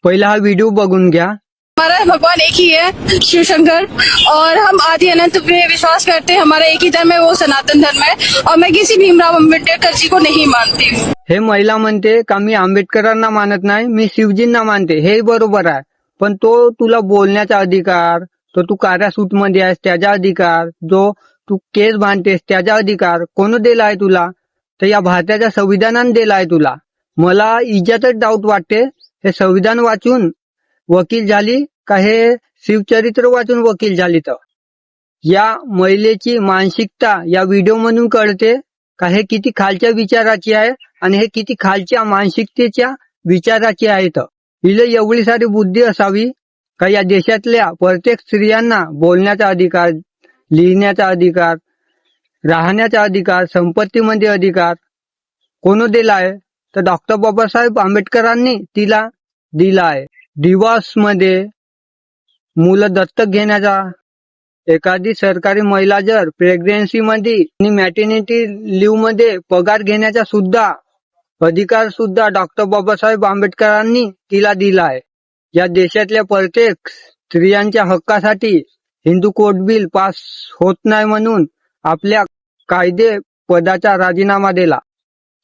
पहिला हा व्हिडिओ बघून घ्या। हमारा भगवान एक ही है, शिव शंकर, और हम आदि अनंत में विश्वास करते हैं। हमारा एक ही धर्म है, वो सनातन धर्म है, और मैं किसी भीमराव अम्बेडकर जी को नहीं मानती हूँ। हे महिला म्हणते का मी आंबेडकरांना मानत नाही, मी शिवजींना मानते, हे बरोबर आहे। पण तो तुला बोलण्याचा अधिकार, तो तू काऱ्या सूट मध्ये आहेस त्याचा अधिकार, जो तू केस बांधतेस त्याचा अधिकार कोण दिलाय तुला? तर या भारताच्या संविधानाने दिलाय तुला। मला इज्जतच डाऊट वाटते, हे संविधान वाचून वकील झाली का हे शिवचरित्र वाचून वकील झाली? तर या महिलेची मानसिकता या व्हिडिओ मधून कळते का हे किती खालच्या विचाराची आहे आणि हे किती खालच्या मानसिकतेच्या विचाराची आहे। तर हिला एवढी सारी बुद्धी असावी का या देशातल्या प्रत्येक स्त्रियांना बोलण्याचा अधिकार, लिहिण्याचा अधिकार, राहण्याचा अधिकार, संपत्तीमध्ये अधिकार कोण दिलाय? तर डॉक्टर बाबासाहेब आंबेडकरांनी तिला दिलाय। डिवोर्स मध्ये, मुलं दत्तक घेण्याचा, एखादी सरकारी महिला जर प्रेग्नन्सी मध्ये आणि मॅटर्निटी लिव्ह मध्ये पगार घेण्याचा सुद्धा अधिकार सुद्धा डॉक्टर बाबासाहेब आंबेडकरांनी तिला दिला आहे। या देशातल्या प्रत्येक स्त्रियांच्या हक्कासाठी हिंदू कोड बिल पास होत नाही म्हणून आपल्या कायदे पदाचा राजीनामा दिला।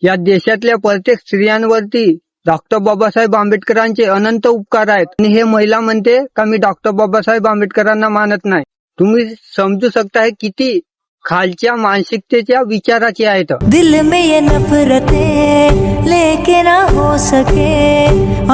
या देशातल्या प्रत्येक स्त्रियांवरती डॉक्टर बाबासाहेब आंबेडकरांचे अनंत उपकार आहेत आणि हे महिला म्हणते का मी डॉक्टर बाबासाहेब आंबेडकरांना मानत नाही। तुम्ही समजू शकता है किती खालच्या मानसिकतेच्या विचाराची आहेत। दिल में ये नफरतें लेके ना हो सके।